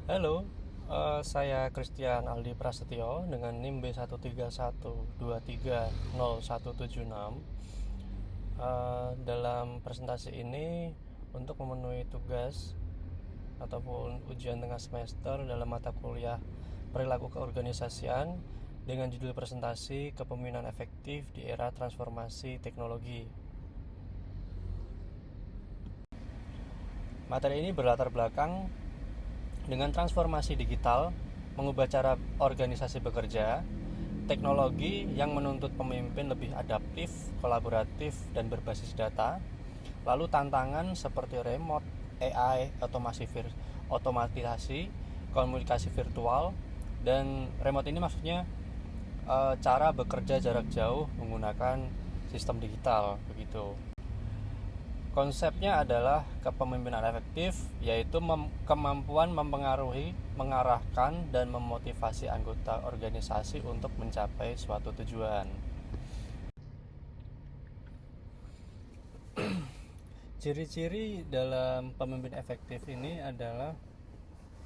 Halo, saya Christian Aldi Prasetyo dengan NIM B1312300176. Dalam presentasi ini untuk memenuhi tugas ataupun ujian tengah semester dalam mata kuliah perilaku keorganisasian dengan judul presentasi kepemimpinan efektif di era transformasi teknologi. Materi ini berlatar belakang dengan transformasi digital, mengubah cara organisasi bekerja, teknologi yang menuntut pemimpin lebih adaptif, kolaboratif, dan berbasis data, lalu tantangan seperti remote, AI, otomatisasi, komunikasi virtual, dan remote ini maksudnya cara bekerja jarak jauh menggunakan sistem digital, begitu. Konsepnya adalah kepemimpinan efektif, yaitu kemampuan mempengaruhi, mengarahkan, dan memotivasi anggota organisasi untuk mencapai suatu tujuan. Ciri-ciri dalam pemimpin efektif ini adalah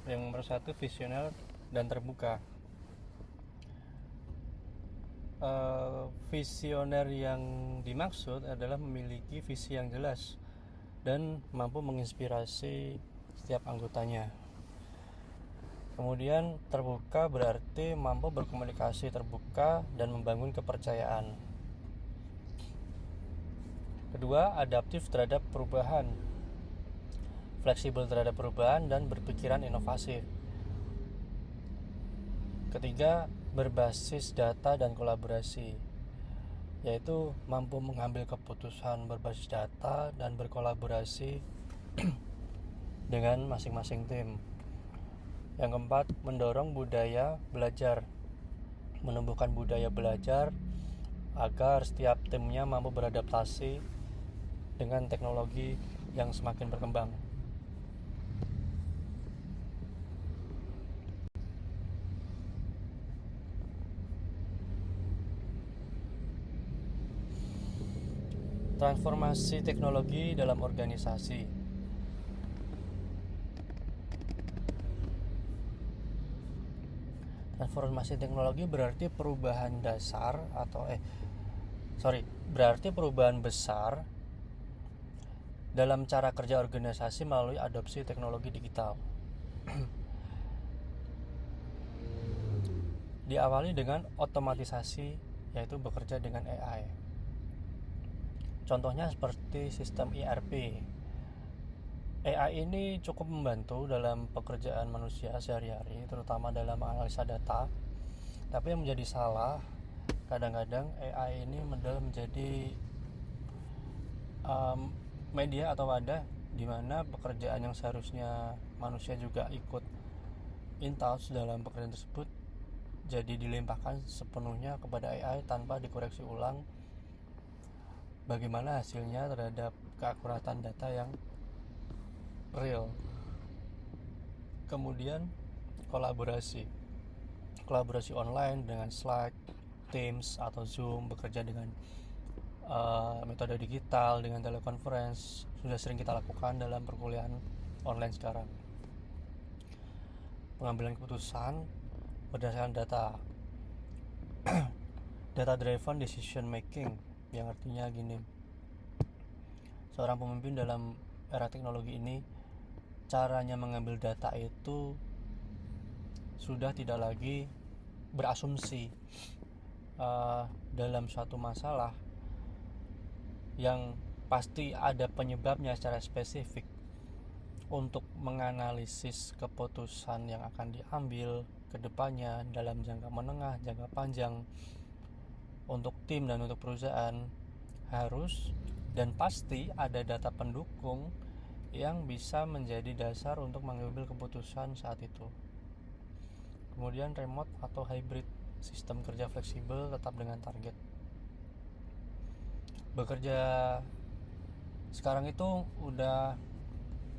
yang nomor satu, visioner dan terbuka. Visioner yang dimaksud adalah memiliki visi yang jelas dan mampu menginspirasi setiap anggotanya. Kemudian terbuka berarti mampu berkomunikasi terbuka dan membangun kepercayaan. Kedua, adaptif terhadap perubahan, fleksibel terhadap perubahan dan berpikiran inovatif. Ketiga, berbasis data dan kolaborasi, yaitu mampu mengambil keputusan berbasis data dan berkolaborasi dengan masing-masing tim. Yang keempat, mendorong budaya belajar, menumbuhkan budaya belajar agar setiap timnya mampu beradaptasi dengan teknologi yang semakin berkembang. Transformasi teknologi dalam organisasi. Transformasi teknologi berarti perubahan dasar berarti perubahan besar dalam cara kerja organisasi melalui adopsi teknologi digital. Diawali dengan otomatisasi, yaitu bekerja dengan AI. Contohnya seperti sistem ERP. AI ini cukup membantu dalam pekerjaan manusia sehari-hari, terutama dalam analisa data. Tapi yang menjadi salah, kadang-kadang AI ini menjadi media atau wadah di mana pekerjaan yang seharusnya manusia juga ikut in touch dalam pekerjaan tersebut jadi dilimpahkan sepenuhnya kepada AI tanpa dikoreksi ulang bagaimana hasilnya terhadap keakuratan data yang real. Kemudian kolaborasi online dengan Slack, Teams atau Zoom, bekerja dengan metode digital dengan teleconference sudah sering kita lakukan dalam perkuliahan online sekarang. Pengambilan keputusan berdasarkan data driven decision making, yang artinya gini, seorang pemimpin dalam era teknologi ini caranya mengambil data itu sudah tidak lagi berasumsi dalam suatu masalah yang pasti ada penyebabnya secara spesifik untuk menganalisis keputusan yang akan diambil ke depannya dalam jangka menengah, jangka panjang untuk tim dan untuk perusahaan. Harus dan pasti ada data pendukung yang bisa menjadi dasar untuk mengambil keputusan saat itu. Kemudian remote atau hybrid, sistem kerja fleksibel tetap dengan target. Bekerja sekarang itu udah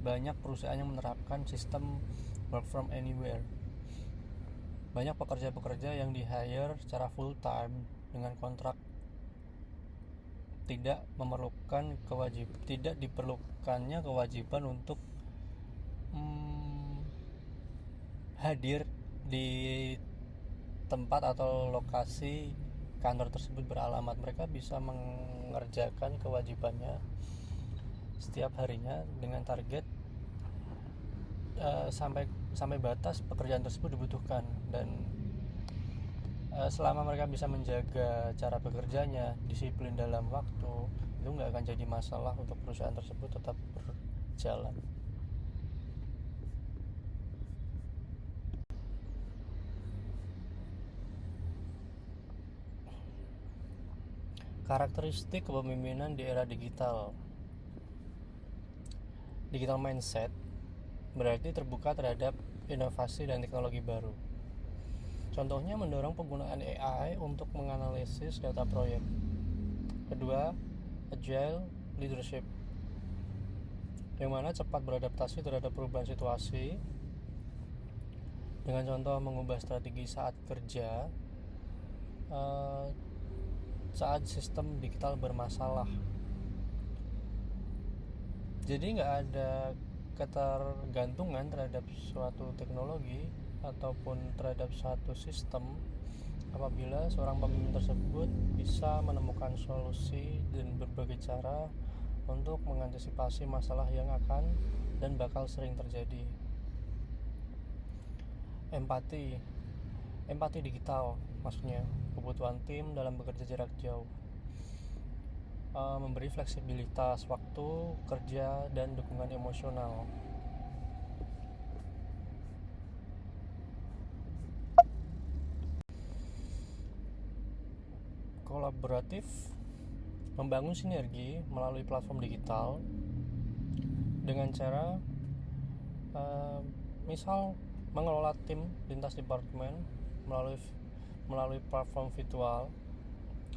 banyak perusahaan yang menerapkan sistem work from anywhere. Banyak pekerja-pekerja yang di-hire secara full time dengan kontrak tidak diperlukannya kewajiban untuk hadir di tempat atau lokasi kantor tersebut beralamat. Mereka bisa mengerjakan kewajibannya setiap harinya dengan target sampai batas pekerjaan tersebut dibutuhkan, dan selama mereka bisa menjaga cara bekerjanya, disiplin dalam waktu, itu nggak akan jadi masalah untuk perusahaan tersebut tetap berjalan. Karakteristik kepemimpinan di era digital mindset berarti terbuka terhadap inovasi dan teknologi baru. Contohnya mendorong penggunaan AI untuk menganalisis data proyek. Kedua, agile leadership, yang mana cepat beradaptasi terhadap perubahan situasi dengan contoh mengubah strategi saat kerja saat sistem digital bermasalah. Jadi nggak ada ketergantungan terhadap suatu teknologi ataupun terhadap suatu sistem apabila seorang pemimpin tersebut bisa menemukan solusi dan berbagai cara untuk mengantisipasi masalah yang akan dan bakal sering terjadi. Empati digital, maksudnya kebutuhan tim dalam bekerja jarak jauh, memberi fleksibilitas waktu kerja dan dukungan emosional. Kolaboratif, membangun sinergi melalui platform digital dengan cara misal mengelola tim lintas departemen melalui platform virtual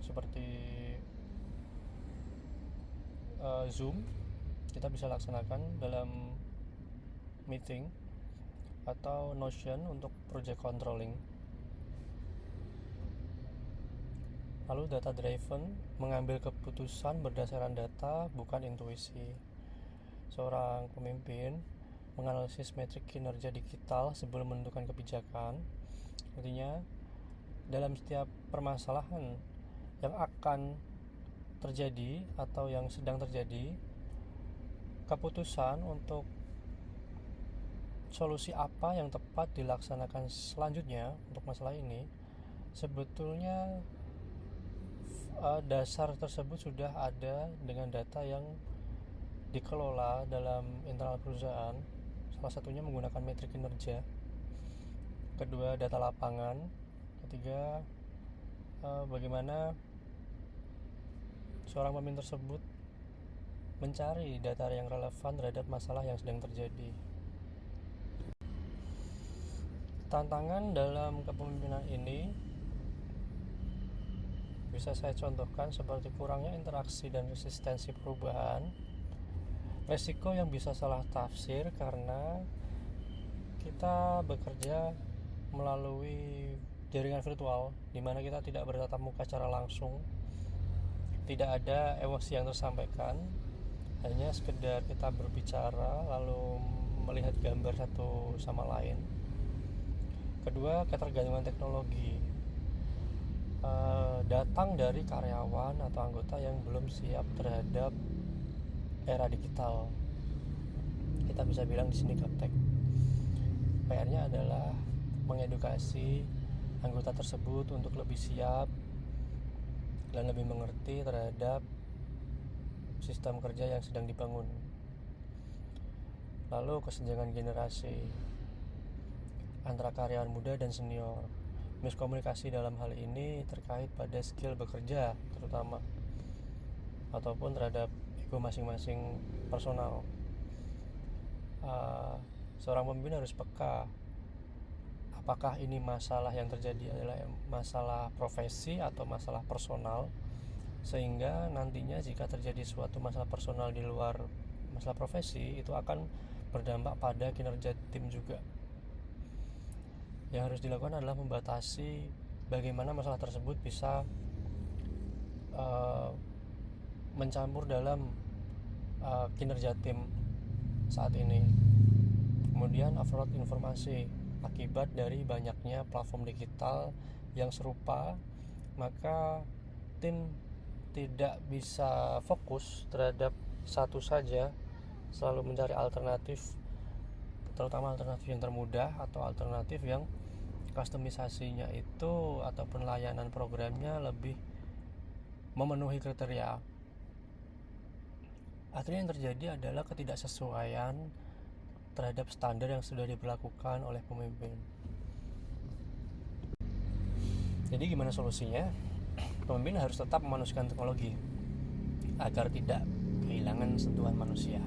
seperti Zoom. Kita bisa laksanakan dalam meeting, atau Notion untuk project controlling. Lalu data driven, mengambil keputusan berdasarkan data bukan intuisi. Seorang pemimpin menganalisis metrik kinerja digital sebelum menentukan kebijakan. Artinya dalam setiap permasalahan yang akan terjadi atau yang sedang terjadi, keputusan untuk solusi apa yang tepat dilaksanakan selanjutnya untuk masalah ini, sebetulnya dasar tersebut sudah ada dengan data yang dikelola dalam internal perusahaan. Salah satunya menggunakan metrik kinerja. Kedua, data lapangan. Ketiga, bagaimana seorang pemimpin tersebut mencari data yang relevan terhadap masalah yang sedang terjadi. Tantangan dalam kepemimpinan ini bisa saya contohkan seperti kurangnya interaksi dan resistensi perubahan, resiko yang bisa salah tafsir karena kita bekerja melalui jaringan virtual di mana kita tidak bertatap muka secara langsung, tidak ada emosi yang tersampaikan, hanya sekedar kita berbicara lalu melihat gambar satu sama lain. Kedua, ketergantungan teknologi datang dari karyawan atau anggota yang belum siap terhadap era digital. Kita bisa bilang di sini gaptek. PR-nya adalah mengedukasi anggota tersebut untuk lebih siap dan lebih mengerti terhadap sistem kerja yang sedang dibangun. Lalu kesenjangan generasi antara karyawan muda dan senior. Miskomunikasi dalam hal ini terkait pada skill bekerja terutama, ataupun terhadap ego masing-masing personal. Seorang pemimpin harus peka apakah ini masalah yang terjadi adalah masalah profesi atau masalah personal, sehingga nantinya jika terjadi suatu masalah personal di luar masalah profesi, itu akan berdampak pada kinerja tim juga. Yang harus dilakukan adalah membatasi bagaimana masalah tersebut bisa mencampur dalam kinerja tim saat ini. Kemudian overload informasi, Akibat dari banyaknya platform digital yang serupa, maka tim tidak bisa fokus terhadap satu saja, selalu mencari alternatif, terutama alternatif yang termudah atau alternatif yang kustomisasinya itu ataupun layanan programnya lebih memenuhi kriteria. Akhirnya yang terjadi adalah ketidaksesuaian terhadap standar yang sudah diberlakukan oleh pemimpin. Jadi gimana solusinya? Pemimpin harus tetap memanusiakan teknologi agar tidak kehilangan sentuhan manusia.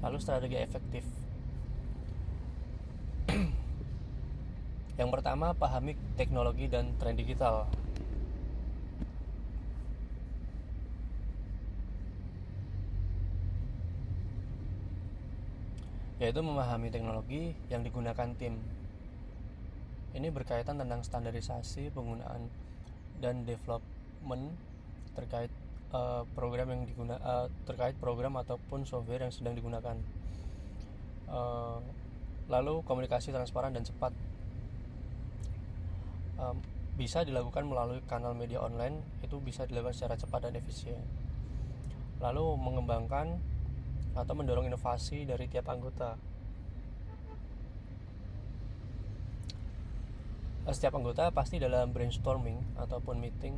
Lalu strategi efektif. Yang pertama, pahami teknologi dan tren digital. Yaitu memahami teknologi yang digunakan tim. Ini berkaitan tentang standarisasi penggunaan dan development terkait terkait program ataupun software yang sedang digunakan. Lalu komunikasi transparan dan cepat bisa dilakukan melalui kanal media online, itu bisa dilakukan secara cepat dan efisien. Lalu mengembangkan atau mendorong inovasi dari tiap anggota. Setiap anggota pasti dalam brainstorming ataupun meeting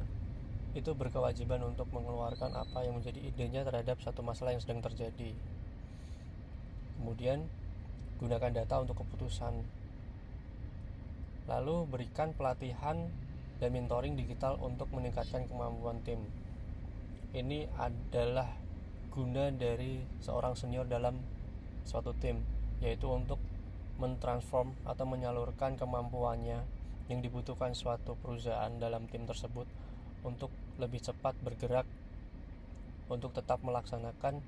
itu berkewajiban untuk mengeluarkan apa yang menjadi idenya terhadap satu masalah yang sedang terjadi. Kemudian gunakan data untuk keputusan. Lalu berikan pelatihan dan mentoring digital untuk meningkatkan kemampuan tim. Ini adalah guna dari seorang senior dalam suatu tim, yaitu untuk mentransform atau menyalurkan kemampuannya yang dibutuhkan suatu perusahaan dalam tim tersebut untuk lebih cepat bergerak, untuk tetap melaksanakan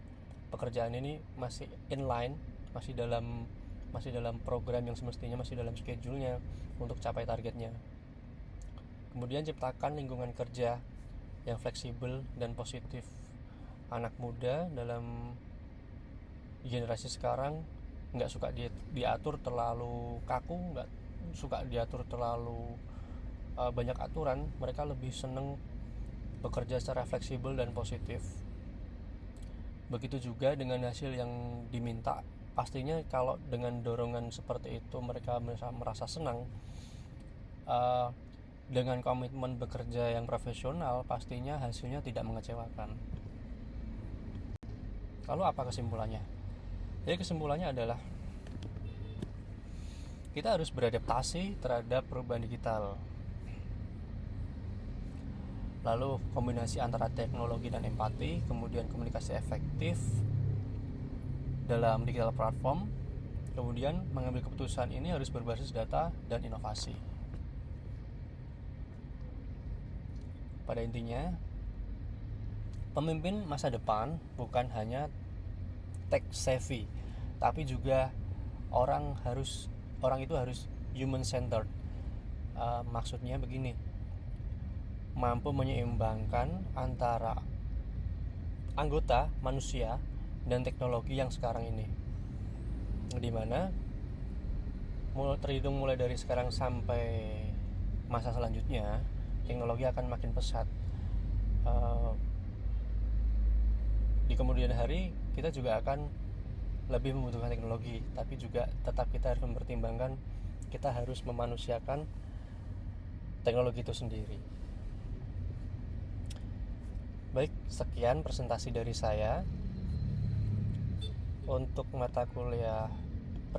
pekerjaan ini masih inline, masih dalam program yang semestinya, masih dalam schedule-nya untuk capai targetnya. Kemudian ciptakan lingkungan kerja yang fleksibel dan positif. Anak muda dalam generasi sekarang nggak suka diatur terlalu kaku, nggak suka diatur terlalu banyak aturan. Mereka lebih seneng bekerja secara fleksibel dan positif. Begitu juga dengan hasil yang diminta. Pastinya kalau dengan dorongan seperti itu mereka merasa senang. Dengan komitmen bekerja yang profesional, pastinya hasilnya tidak mengecewakan. Lalu apa kesimpulannya? Jadi kesimpulannya adalah kita harus beradaptasi terhadap perubahan digital. Lalu kombinasi antara teknologi dan empati, kemudian komunikasi efektif dalam digital platform, kemudian mengambil keputusan ini harus berbasis data dan inovasi. Pada intinya, pemimpin masa depan bukan hanya tech savvy, tapi juga orang itu harus human centered. Maksudnya begini, mampu menyeimbangkan antara anggota manusia dan teknologi yang sekarang ini, dimana terhitung mulai dari sekarang sampai masa selanjutnya teknologi akan makin pesat. Di kemudian hari kita juga akan lebih membutuhkan teknologi, tapi juga tetap kita harus mempertimbangkan, kita harus memanusiakan teknologi itu sendiri. Baik, sekian presentasi dari saya untuk mata kuliah